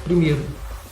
Primeiro,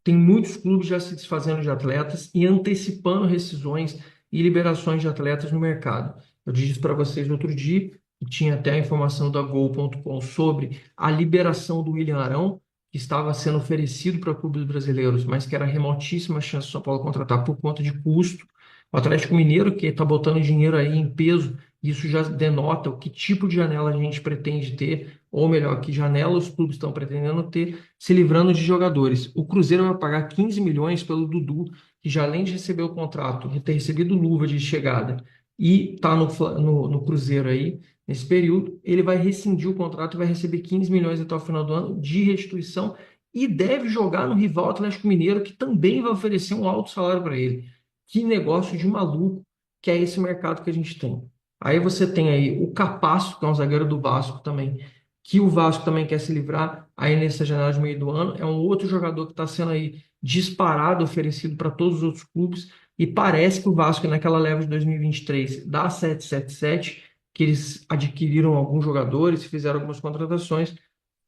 tem muitos clubes já se desfazendo de atletas e antecipando rescisões e liberações de atletas no mercado. Eu disse para vocês outro dia, que tinha até a informação da Gol.com sobre a liberação do William Arão, que estava sendo oferecido para clubes brasileiros, mas que era remotíssima chance do São Paulo contratar por conta de custo. O Atlético Mineiro, que está botando dinheiro aí em peso, isso já denota o que tipo de janela a gente pretende ter, ou melhor, que janela os clubes estão pretendendo ter, se livrando de jogadores. O Cruzeiro vai pagar 15 milhões pelo Dudu, que já além de receber o contrato, de ter recebido luva de chegada e está no Cruzeiro aí, nesse período, ele vai rescindir o contrato e vai receber 15 milhões até o final do ano de restituição e deve jogar no rival Atlético Mineiro, que também vai oferecer um alto salário para ele. Que negócio de maluco que é esse mercado que a gente tem. Aí você tem aí o Capasso, que é um zagueiro do Vasco também, que o Vasco também quer se livrar aí nessa janela de meio do ano. É um outro jogador que está sendo aí disparado, oferecido para todos os outros clubes. E parece que o Vasco, naquela leva de 2023 da 777, que eles adquiriram alguns jogadores, fizeram algumas contratações,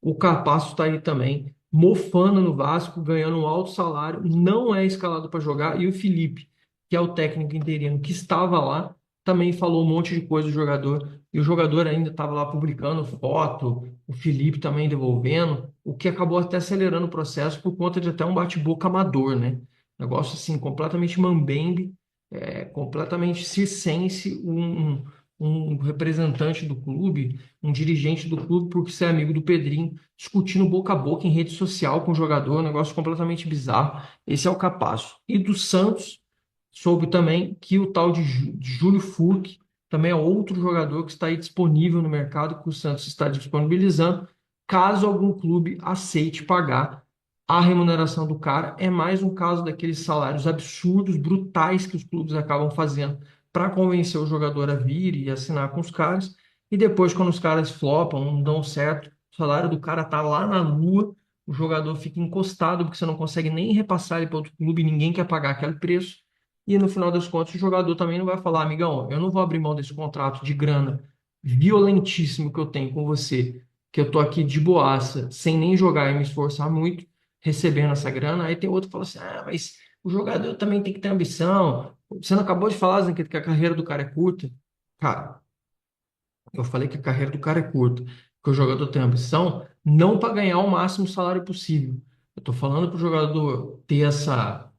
o Capasso está aí também, mofando no Vasco, ganhando um alto salário, não é escalado para jogar. E o Felipe, que é o técnico interino que estava lá, também falou um monte de coisa do jogador, e o jogador ainda estava lá publicando foto, o Felipe também devolvendo, o que acabou até acelerando o processo por conta de até um bate-boca amador, né? Negócio assim, completamente mambembe, completamente circense, um representante do clube, um dirigente do clube, porque ser amigo do Pedrinho, discutindo boca a boca em rede social com o jogador, um negócio completamente bizarro. Esse é o Capasso. E do Santos, soube também que o tal de Júlio Furque também é outro jogador que está aí disponível no mercado, que o Santos está disponibilizando, caso algum clube aceite pagar a remuneração do cara. É mais um caso daqueles salários absurdos, brutais que os clubes acabam fazendo para convencer o jogador a vir e assinar com os caras. E depois, quando os caras flopam, não dão certo, o salário do cara tá lá na lua, o jogador fica encostado porque você não consegue nem repassar ele para outro clube, e ninguém quer pagar aquele preço. E no final das contas, o jogador também não vai falar, amigão, eu não vou abrir mão desse contrato de grana violentíssimo que eu tenho com você, que eu tô aqui de boaça, sem nem jogar e me esforçar muito, recebendo essa grana. Aí tem outro que fala assim, ah, mas o jogador também tem que ter ambição. Você não acabou de falar, Zanquete, que a carreira do cara é curta? Cara, eu falei que a carreira do cara é curta, que o jogador tem ambição, não para ganhar o máximo salário possível. Eu tô falando para o jogador ter essa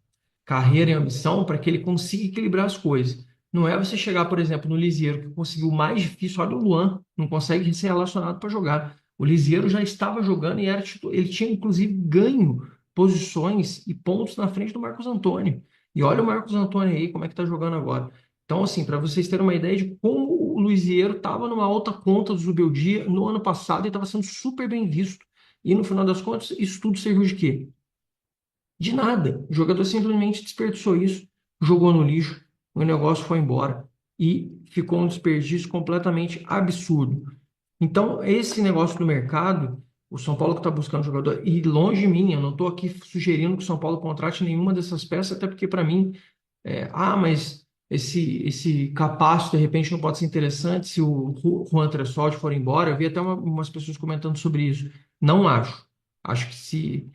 carreira e ambição para que ele consiga equilibrar as coisas. Não é você chegar, por exemplo, no Lisieiro, que conseguiu o mais difícil, olha o Luan, não consegue ser relacionado para jogar. O Lisieiro já estava jogando e ele tinha inclusive ganho posições e pontos na frente do Marcos Antônio. E olha o Marcos Antônio aí, como é que está jogando agora. Então, assim, para vocês terem uma ideia de como o Lisieiro estava numa alta conta do Zubeldia no ano passado e estava sendo super bem visto. E no final das contas, isso tudo serviu de quê? De nada. O jogador simplesmente desperdiçou isso, jogou no lixo, o negócio foi embora e ficou um desperdício completamente absurdo. Então, esse negócio do mercado, o São Paulo que está buscando jogador, e longe de mim, eu não estou aqui sugerindo que o São Paulo contrate nenhuma dessas peças, até porque para mim, mas esse Capasso de repente não pode ser interessante se o Juan Tressoldi for embora. Eu vi até umas pessoas comentando sobre isso. Não acho. Acho que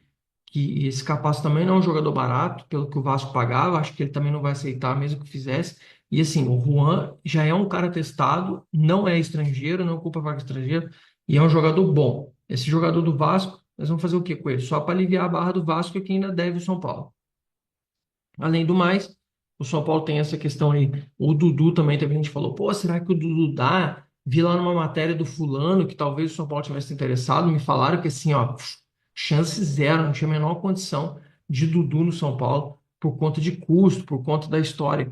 esse Capasso também não é um jogador barato, pelo que o Vasco pagava, acho que ele também não vai aceitar, mesmo que fizesse. E assim, o Juan já é um cara testado, não é estrangeiro, não ocupa vaga estrangeira, e é um jogador bom. Esse jogador do Vasco, nós vamos fazer o que com ele? Só para aliviar a barra do Vasco, que ainda deve o São Paulo. Além do mais, o São Paulo tem essa questão aí. O Dudu também, teve gente que falou, pô, será que o Dudu dá? Vi lá numa matéria do fulano que talvez o São Paulo tivesse interessado, me falaram que assim, ó, chance zero, não tinha a menor condição de Dudu no São Paulo por conta de custo, por conta da história,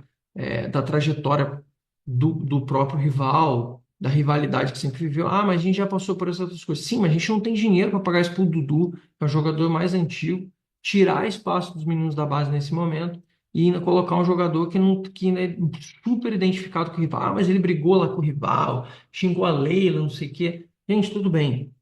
da trajetória do próprio rival, da rivalidade que sempre viveu. Ah, mas a gente já passou por essas outras coisas. Sim, mas a gente não tem dinheiro para pagar isso pro Dudu, que é o jogador mais antigo, tirar espaço dos meninos da base nesse momento e ainda colocar um jogador que não que ainda é super identificado com o rival. Ah, mas ele brigou lá com o rival, xingou a Leila, não sei o quê. Gente, tudo bem.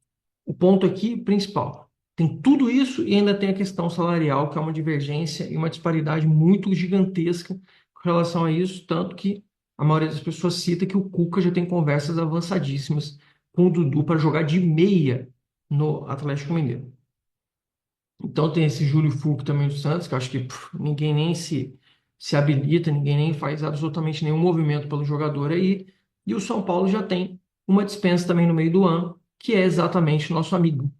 O ponto aqui principal. Tem tudo isso e ainda tem a questão salarial, que é uma divergência e uma disparidade muito gigantesca com relação a isso, tanto que a maioria das pessoas cita que o Cuca já tem conversas avançadíssimas com o Dudu para jogar de meia no Atlético Mineiro. Então tem esse Júlio Furco também do Santos, que eu acho que ninguém nem se habilita, ninguém nem faz absolutamente nenhum movimento pelo jogador aí. E o São Paulo já tem uma dispensa também no meio do ano, que é exatamente nosso amigo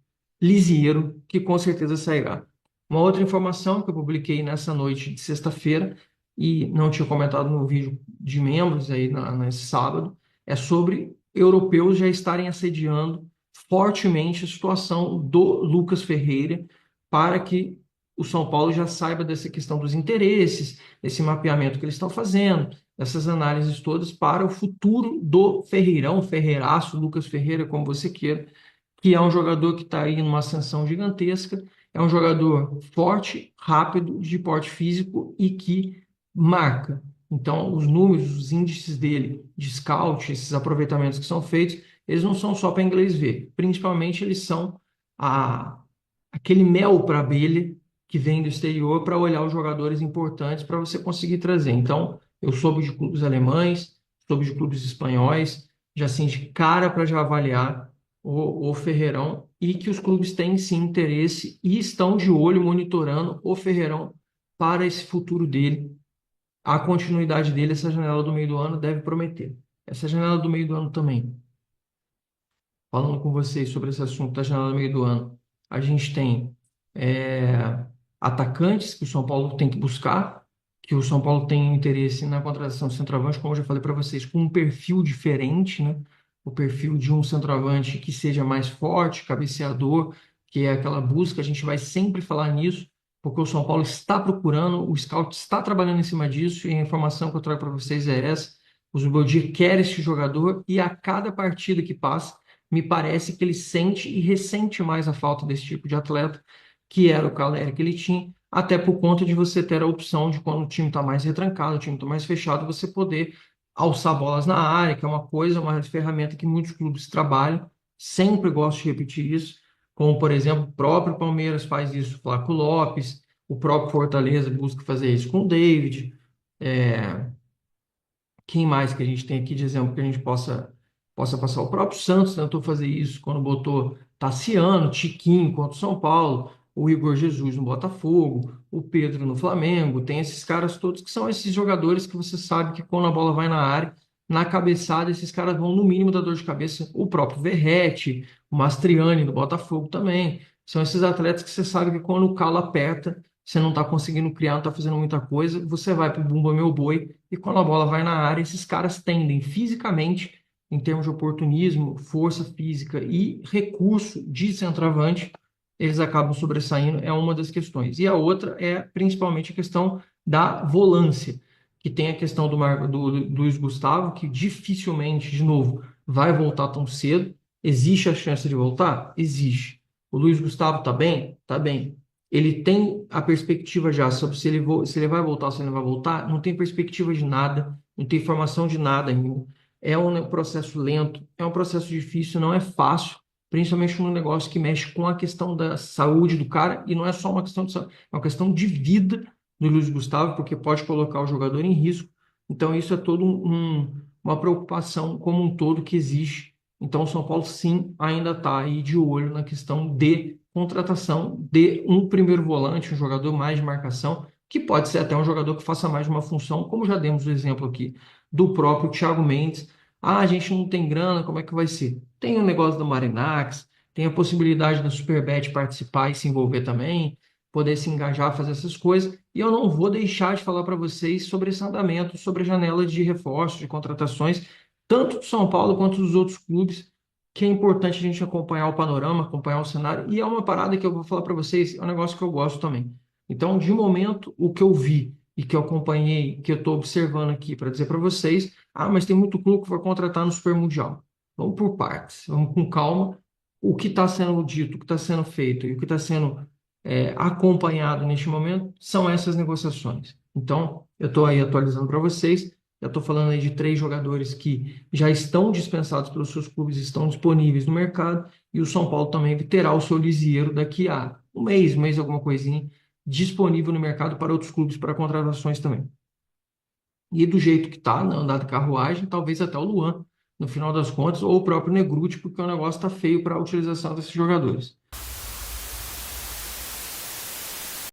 Lisieiro, que com certeza sairá. Uma outra informação que eu publiquei nessa noite de sexta-feira, e não tinha comentado no vídeo de membros aí nesse sábado, é sobre europeus já estarem assediando fortemente a situação do Lucas Ferreira, para que o São Paulo já saiba dessa questão dos interesses, esse mapeamento que eles estão fazendo, essas análises todas para o futuro do Ferreirão, Ferreiraço, Lucas Ferreira, como você queira, que é um jogador que está aí numa ascensão gigantesca, é um jogador forte, rápido, de porte físico e que marca. Então, os números, os índices dele de scout, esses aproveitamentos que são feitos, eles não são só para inglês ver, principalmente eles são a aquele mel para abelha que vem do exterior para olhar os jogadores importantes para você conseguir trazer. Então, eu soube de clubes alemães, soube de clubes espanhóis, já assim de cara para já avaliar o Ferreirão e que os clubes têm sim interesse e estão de olho monitorando o Ferreirão para esse futuro dele. A continuidade dele, essa janela do meio do ano deve prometer. Essa janela do meio do ano também, falando com vocês sobre esse assunto da janela do meio do ano, a gente tem é, atacantes que o São Paulo tem que buscar, que o São Paulo tem interesse na contratação de centroavante, como eu já falei para vocês, com um perfil diferente, né? O perfil de um centroavante que seja mais forte, cabeceador, que é aquela busca, a gente vai sempre falar nisso, porque o São Paulo está procurando, o scout está trabalhando em cima disso, e a informação que eu trago para vocês é essa. O Zubeldia quer esse jogador e a cada partida que passa, me parece que ele sente e ressente mais a falta desse tipo de atleta, que era o Caleri que ele tinha, até por conta de você ter a opção de quando o time está mais retrancado, o time está mais fechado, você poder alçar bolas na área, que é uma coisa, uma ferramenta que muitos clubes trabalham. Sempre gosto de repetir isso, como por exemplo, o próprio Palmeiras faz isso, Flaco Lopes, o próprio Fortaleza busca fazer isso com o David. É, quem mais que a gente tem aqui de exemplo que a gente possa passar? O próprio Santos tentou fazer isso quando botou Tassiano, Tiquinho contra o São Paulo, o Igor Jesus no Botafogo, o Pedro no Flamengo. Tem esses caras todos que são esses jogadores que você sabe que quando a bola vai na área, na cabeçada, esses caras vão no mínimo da dor de cabeça. O próprio Verratti, o Mastriani no Botafogo também. São esses atletas que você sabe que quando o calo aperta, você não está conseguindo criar, não está fazendo muita coisa, você vai para o Bumba Meu Boi e quando a bola vai na área, esses caras tendem fisicamente, em termos de oportunismo, força física e recurso de centroavante, eles acabam sobressaindo, é uma das questões. E a outra é principalmente a questão da volância, que tem a questão do Luiz Gustavo, que dificilmente, de novo, vai voltar tão cedo. Existe a chance de voltar? Existe. O Luiz Gustavo está bem? Está bem. Ele tem a perspectiva já sobre se ele vai voltar ou se ele não vai voltar, não tem perspectiva de nada, não tem informação de nada ainda. É um processo lento, é um processo difícil, não é fácil, principalmente num negócio que mexe com a questão da saúde do cara, e não é só uma questão de saúde, é uma questão de vida do Luiz Gustavo, porque pode colocar o jogador em risco. Então, isso é todo uma preocupação como um todo que existe. Então, o São Paulo, sim, ainda está aí de olho na questão de contratação de um primeiro volante, um jogador mais de marcação, que pode ser até um jogador que faça mais uma função, como já demos o exemplo aqui do próprio Thiago Mendes. Ah, a gente não tem grana, como é que vai ser? Tem o negócio do Marinax, tem a possibilidade da Superbet participar e se envolver também, poder se engajar, fazer essas coisas. E eu não vou deixar de falar para vocês sobre esse andamento, sobre a janela de reforços, de contratações, tanto do São Paulo quanto dos outros clubes, que é importante a gente acompanhar o panorama, acompanhar o cenário, e é uma parada que eu vou falar para vocês, é um negócio que eu gosto também. Então, de momento, o que eu vi e que eu acompanhei, que eu estou observando aqui para dizer para vocês, mas tem muito clube que vai contratar no Super Mundial. Vamos por partes, vamos com calma. O que está sendo dito, o que está sendo feito e o que está sendo acompanhado neste momento são essas negociações. Então, eu estou aí atualizando para vocês. Já estou falando aí de 3 jogadores que já estão dispensados pelos seus clubes, estão disponíveis no mercado, e o São Paulo também terá o seu Lisieiro daqui a um mês alguma coisinha, disponível no mercado para outros clubes para contratações também. E do jeito que está, na andada de carruagem, talvez até o Luan, no final das contas, ou o próprio Negruti, porque o negócio está feio para a utilização desses jogadores.